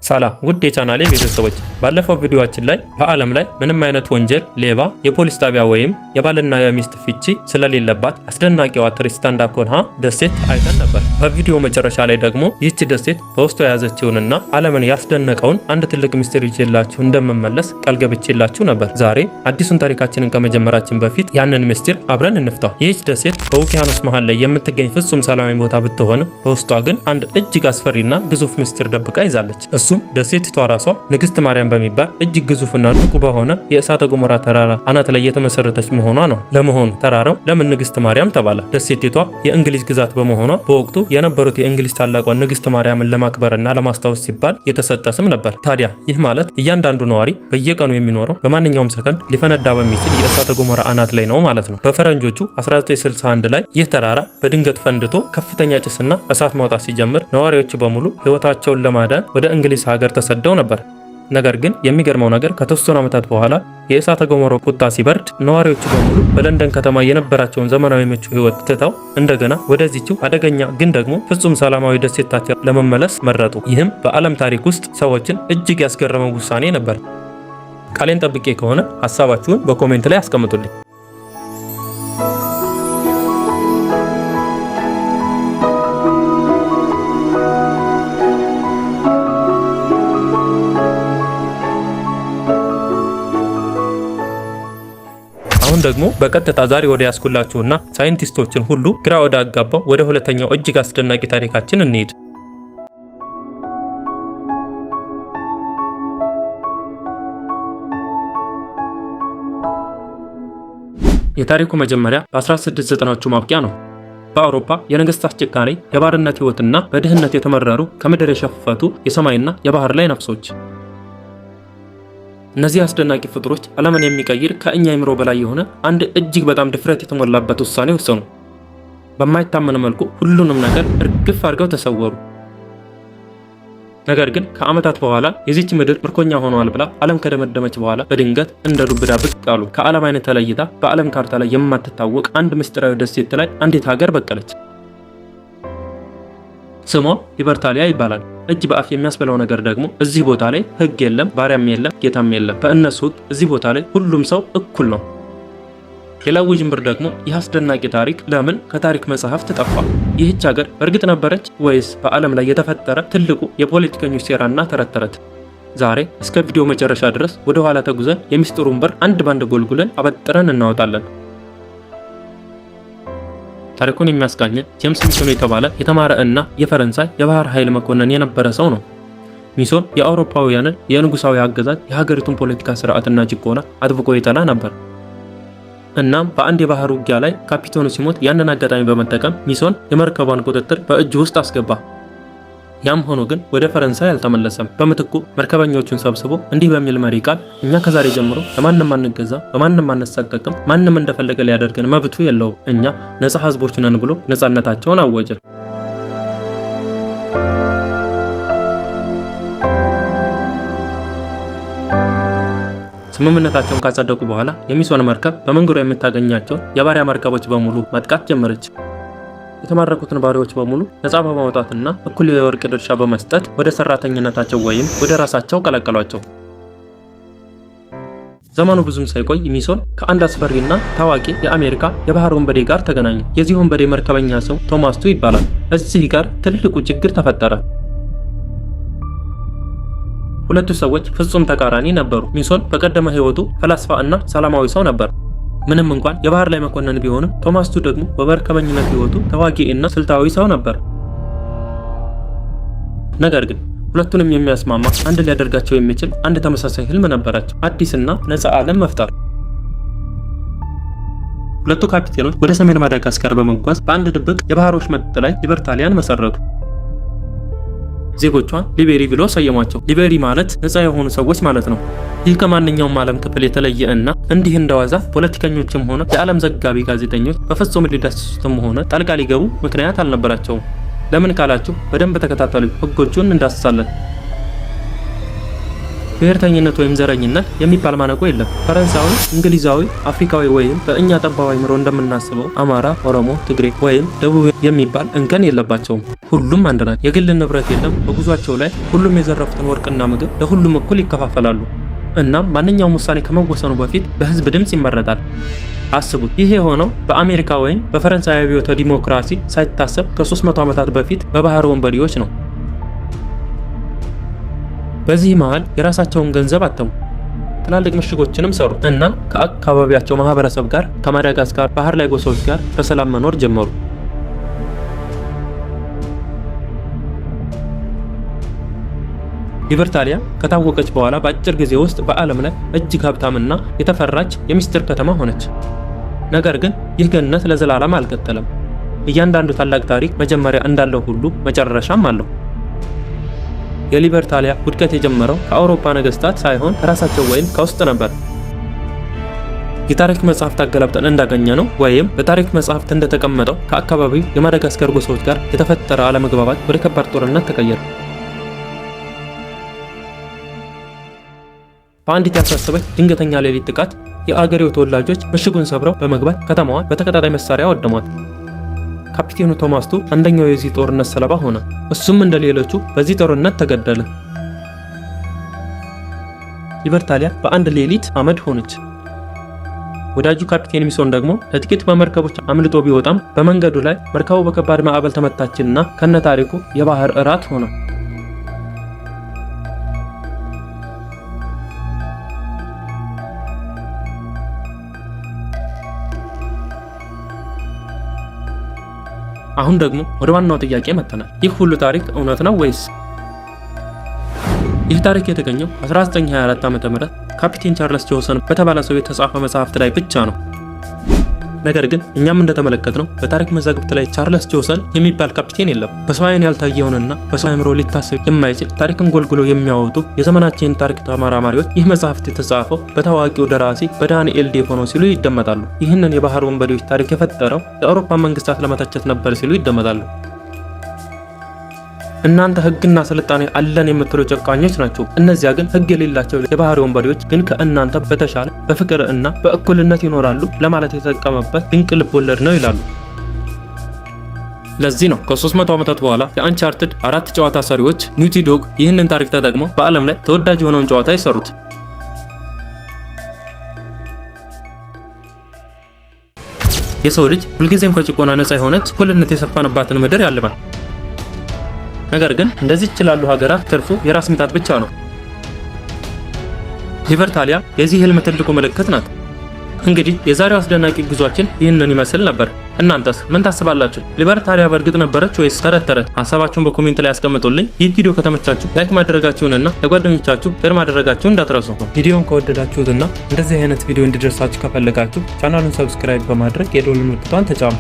ሰላም ውድ የቻናሌ ቤተሰቦች፣ ባለፈው ቪዲዮአችን ላይ በዓለም ላይ ምንም አይነት ወንጀል፣ ሌባ፣ የፖሊስ ጣቢያ ወይም የባልና የሚስት ፍቺ ስለሌለባት አስደናቂዋ ትሪስታን ዳ ኮንሃ ደሴት አይተን ነበር። በቪዲዮ መጨረሻ ላይ ደግሞ ይህች ደሴት በውስጡ የያዘችውንና ዓለምን ያስደነቀውን አንድ ትልቅ ሚስጥር ይዤላችሁ እንደምመለስ ቃል ገብቼላችሁ ነበር። ዛሬ አዲሱን ታሪካችንን ከመጀመራችን በፊት ያንን ሚስጥር አብረን እንፍታው። ይህች ደሴት በውቅያኖስ መሃል ላይ የምትገኝ ፍጹም ሰላማዊ ቦታ ብትሆንም በውስጧ ግን አንድ እጅግ አስፈሪና ግዙፍ ሚስጥር ደብቃ ይዛለች። እሱም ደሴቲቷ ራሷ ንግስት ማርያም በሚባል እጅግ ግዙፍና ንቁ በሆነ የእሳተ ገሞራ ተራራ አናት ላይ የተመሰረተች መሆኗ ነው። ለመሆኑ ተራራው ለምን ንግስት ማርያም ተባለ? ደሴቲቷ የእንግሊዝ ግዛት በመሆኗ በወቅቱ የነበሩት የእንግሊዝ ታላቋን ንግስት ማርያምን ለማክበርና ለማስታወስ ሲባል የተሰጠ ስም ነበር። ታዲያ ይህ ማለት እያንዳንዱ ነዋሪ በየቀኑ የሚኖረው በማንኛውም ሰከንድ ሊፈነዳ በሚችል የእሳተ ገሞራ አናት ላይ ነው ማለት ነው። በፈረንጆቹ 1961 ላይ ይህ ተራራ በድንገት ፈንድቶ ከፍተኛ ጭስና እሳት ማውጣት ሲጀምር ነዋሪዎቹ በሙሉ ህይወታቸውን ለማዳን ወደ እንግሊዝ ሀገር ተሰደው ነበር። ነገር ግን የሚገርመው ነገር ከተወሰኑ ዓመታት በኋላ የእሳተ ገሞራው ቁጣ ሲበርድ ነዋሪዎቹ በሙሉ በለንደን ከተማ የነበራቸውን ዘመናዊ ምቹ ህይወት ትተው እንደገና ወደዚህችው አደገኛ ግን ደግሞ ፍጹም ሰላማዊ ደሴታቸው ለመመለስ መረጡ። ይህም በዓለም ታሪክ ውስጥ ሰዎችን እጅግ ያስገረመው ውሳኔ ነበር። ቃሌን ጠብቄ ከሆነ ሀሳባችሁን በኮሜንት ላይ አስቀምጡልኝ። አሁን ደግሞ በቀጥታ ዛሬ ወደ ያስኩላችሁና ሳይንቲስቶችን ሁሉ ግራ ወደ አጋባው ወደ ሁለተኛው እጅግ አስደናቂ ታሪካችን እንሂድ። የታሪኩ መጀመሪያ በ1690ዎቹ ማብቂያ ነው። በአውሮፓ የነገስታት ጭካኔ፣ የባርነት ህይወትና በድህነት የተመረሩ ከምድር የሸፈቱ የሰማይና የባህር ላይ ነፍሶች። እነዚህ አስደናቂ ፍጡሮች ዓለምን የሚቀይር ከእኛ አእምሮ በላይ የሆነ አንድ እጅግ በጣም ድፍረት የተሞላበት ውሳኔ ወሰኑ። በማይታመን መልኩ ሁሉንም ነገር እርግፍ አድርገው ተሰወሩ። ነገር ግን ከዓመታት በኋላ የዚች ምድር ምርኮኛ ሆነዋል ብላ ዓለም ከደመደመች በኋላ በድንገት እንደ ዱብዳ ብቅ አሉ። ከዓለም አይነት ተለይታ በዓለም ካርታ ላይ የማትታወቅ አንድ ምስጢራዊ ደሴት ላይ አንዲት ሀገር በቀለች። ስሟ ሊበርታሊያ ይባላል። እጅ በአፍ የሚያስበላው ነገር ደግሞ እዚህ ቦታ ላይ ህግ የለም፣ ባሪያም የለም፣ ጌታም የለም። በእነሱ ህግ እዚህ ቦታ ላይ ሁሉም ሰው እኩል ነው። ሌላው ውዥንብር ደግሞ ይህ አስደናቂ ታሪክ ለምን ከታሪክ መጽሐፍት ጠፋ? ይህች ሀገር በእርግጥ ነበረች ወይስ በዓለም ላይ የተፈጠረ ትልቁ የፖለቲከኞች ሴራና ተረት ተረት? ዛሬ እስከ ቪዲዮ መጨረሻ ድረስ ወደ ኋላ ተጉዘን የሚስጥሩን በር አንድ ባንድ ጎልጉለን አበጥረን እናወጣለን። ታሪኩን የሚያስቃኘን ጄምስ ሚሶን የተባለ የተማረ እና የፈረንሳይ የባህር ኃይል መኮንን የነበረ ሰው ነው። ሚሶን የአውሮፓውያንን የንጉሳዊ አገዛዝ፣ የሀገሪቱን ፖለቲካ ስርዓትና ጭቆና አጥብቆ ይጠላ ነበር። እናም በአንድ የባህር ውጊያ ላይ ካፒቴኑ ሲሞት ያንን አጋጣሚ በመጠቀም ሚሶን የመርከቧን ቁጥጥር በእጁ ውስጥ አስገባ። ያም ሆኖ ግን ወደ ፈረንሳይ አልተመለሰም። በምትኩ መርከበኞቹን ሰብስቦ እንዲህ በሚል መሪ ቃል እኛ ከዛሬ ጀምሮ ለማንም አንገዛ፣ በማንም አንሰቀቅም፣ ማንም እንደፈለገ ሊያደርገን መብቱ የለውም፣ እኛ ነፃ ህዝቦች ነን ብሎ ነፃነታቸውን አወጀ። ስምምነታቸውን ካጸደቁ በኋላ የሚሶን መርከብ በመንገዷ የምታገኛቸውን የባሪያ መርከቦች በሙሉ ማጥቃት ጀመረች። የተማረኩትን ባሪያዎች በሙሉ ነፃ በማውጣትና እኩል የወርቅ ድርሻ በመስጠት ወደ ሰራተኝነታቸው ወይም ወደ ራሳቸው ቀላቀሏቸው። ዘመኑ ብዙም ሳይቆይ ሚሶን ከአንድ አስፈሪና ታዋቂ የአሜሪካ የባህር ወንበዴ ጋር ተገናኘ። የዚህ ወንበዴ መርከበኛ ሰው ቶማስ ቱ ይባላል። እዚህ ጋር ትልቁ ችግር ተፈጠረ። ሁለቱ ሰዎች ፍጹም ተቃራኒ ነበሩ። ሚሶን በቀደመ ህይወቱ ፈላስፋ እና ሰላማዊ ሰው ነበር። ምንም እንኳን የባህር ላይ መኮንን ቢሆንም ቶማስ ቱ ደግሞ በመርከበኝነት ህይወቱ ተዋጊ እና ስልታዊ ሰው ነበር። ነገር ግን ሁለቱንም የሚያስማማ አንድ ሊያደርጋቸው የሚችል አንድ ተመሳሳይ ህልም ነበራቸው፣ አዲስና ነፃ ዓለም መፍጠር። ሁለቱ ካፒቴኖች ወደ ሰሜን ማዳጋስካር በመጓዝ በአንድ ድብቅ የባህር ወሽመጥ ላይ ሊበርታሊያን መሰረቱ። ዜጎቿን ሊቤሪ ብሎ ሰየሟቸው። ሊቤሪ ማለት ነፃ የሆኑ ሰዎች ማለት ነው። ይህ ከማንኛውም ዓለም ክፍል የተለየ እና እንዲህ እንደዋዛ ፖለቲከኞችም ሆነ የዓለም ዘጋቢ ጋዜጠኞች በፍጹም ሊዳስሱትም ሆነ ጣልቃ ሊገቡ ምክንያት አልነበራቸውም። ለምን ካላችሁ በደንብ ተከታተሉ፣ ህጎቹን እንዳስሳለን። ብሔርተኝነት ወይም ዘረኝነት የሚባል ማነቆ የለም። ፈረንሳዊ፣ እንግሊዛዊ፣ አፍሪካዊ ወይም በእኛ ጠባብ አእምሮ እንደምናስበው አማራ፣ ኦሮሞ፣ ትግሬ ወይም ደቡብ የሚባል እንከን የለባቸውም። ሁሉም አንድ ናቸው። የግል ንብረት የለም። በጉዟቸው ላይ ሁሉም የዘረፉትን ወርቅና ምግብ ለሁሉም እኩል ይከፋፈላሉ። እናም ማንኛውም ውሳኔ ከመወሰኑ በፊት በህዝብ ድምፅ ይመረጣል። አስቡት፣ ይህ የሆነው በአሜሪካ ወይም በፈረንሳይ አብዮተ ዲሞክራሲ ሳይታሰብ ከ300 ዓመታት በፊት በባህር ወንበዴዎች ነው። በዚህ መሃል የራሳቸውን ገንዘብ አተሙ፣ ትላልቅ ምሽጎችንም ሰሩ እና ከአካባቢያቸው ማህበረሰብ ጋር ከማዳጋስካር ባህር ላይ ጎሳዎች ጋር በሰላም መኖር ጀመሩ። ሊበርታሊያ ከታወቀች በኋላ በአጭር ጊዜ ውስጥ በዓለም ላይ እጅግ ሀብታምና የተፈራች የሚስጥር ከተማ ሆነች። ነገር ግን ይህ ገነት ለዘላለም አልቀጠለም። እያንዳንዱ ታላቅ ታሪክ መጀመሪያ እንዳለው ሁሉ መጨረሻም አለው። የሊበርታሊያ ውድቀት የጀመረው ከአውሮፓ ነገስታት ሳይሆን ከራሳቸው ወይም ከውስጥ ነበር። የታሪክ መጽሐፍት አገላብጠን እንዳገኘ ነው ወይም በታሪክ መጽሐፍት እንደተቀመጠው ከአካባቢው የማዳጋስካር ጎሳዎች ጋር የተፈጠረ አለመግባባት ወደ ከባድ ጦርነት ተቀየረ። በአንዲት ያልታሰበች ድንገተኛ ሌሊት ጥቃት የአገሬው ተወላጆች ምሽጉን ሰብረው በመግባት ከተማዋን በተቀጣጣይ መሳሪያ ወደሟት። ካፒቴኑ ቶማስቱ አንደኛው የዚህ ጦርነት ሰለባ ሆነ። እሱም እንደሌሎቹ በዚህ ጦርነት ተገደለ። ሊበርታሊያ በአንድ ሌሊት አመድ ሆነች። ወዳጁ ካፒቴን ሚሶን ደግሞ ለጥቂት በመርከቦች አምልጦ ቢወጣም በመንገዱ ላይ መርከቡ በከባድ ማዕበል ተመታችና ከነታሪኩ የባህር እራት ሆነ። አሁን ደግሞ ወደ ዋናው ጥያቄ መጥተናል። ይህ ሁሉ ታሪክ እውነት ነው ወይስ? ይህ ታሪክ የተገኘው 1924 ዓ.ም ካፒቴን ቻርለስ ጆሰን በተባለ ሰው የተጻፈ መጽሐፍት ላይ ብቻ ነው። ነገር ግን እኛም እንደተመለከትነው በታሪክ መዛግብት ላይ ቻርለስ ጆሰን የሚባል ካፒቴን የለም። በሰው ዓይን ያልታየውንና በሰው አእምሮ ሊታሰብ የማይችል ታሪክን ጎልጉሎ የሚያወጡ የዘመናችን ታሪክ ተመራማሪዎች ይህ መጽሐፍት የተጻፈው በታዋቂው ደራሲ በዳንኤል ዴፎ ነው ሲሉ ይደመጣሉ። ይህንን የባህር ወንበዴዎች ታሪክ የፈጠረው የአውሮፓ መንግስታት ለመተቸት ነበር ሲሉ ይደመጣሉ። እናንተ ህግና ስልጣኔ አለን የምትሉ ጨቋኞች ናቸው። እነዚያ ግን ህግ የሌላቸው የባህር ወንበዴዎች ግን ከእናንተ በተሻለ በፍቅር እና በእኩልነት ይኖራሉ ለማለት የተጠቀመበት ድንቅ ልቦለድ ነው ይላሉ። ለዚህ ነው ከ300 ዓመታት በኋላ የአንቻርትድ 4 ጨዋታ ሰሪዎች ኒውቲ ዶግ ይህንን ታሪክ ተጠቅመው በዓለም ላይ ተወዳጅ የሆነውን ጨዋታ ይሰሩት። የሰው ልጅ ሁልጊዜም ከጭቆና ነፃ የሆነች እኩልነት የሰፈነባትን ምድር ያልማል። ነገር ግን እንደዚህ ይችላሉ ሀገራት ትርፉ የራስ ምታት ብቻ ነው። ሊበርታሊያ የዚህ ህልም ትልቁ ምልክት ናት። እንግዲህ የዛሬው አስደናቂ ጉዟችን ይህንን ይመስል ነበር። እናንተስ ምን ታስባላችሁ? ሊበርታሊያ በእርግጥ ነበረች ወይስ ተረት ተረት? ሀሳባችሁን በኮሜንት ላይ አስቀምጡልኝ። ይህ ቪዲዮ ከተመቻችሁ ላይክ ማድረጋችሁንና ለጓደኞቻችሁ ሼር ማድረጋችሁን እንዳትረሱ። ቪዲዮውን ከወደዳችሁትና እንደዚህ አይነት ቪዲዮ እንዲደርሳችሁ ከፈለጋችሁ ቻናሉን ሰብስክራይብ በማድረግ የደወል ምልክቷን ተጫኑ።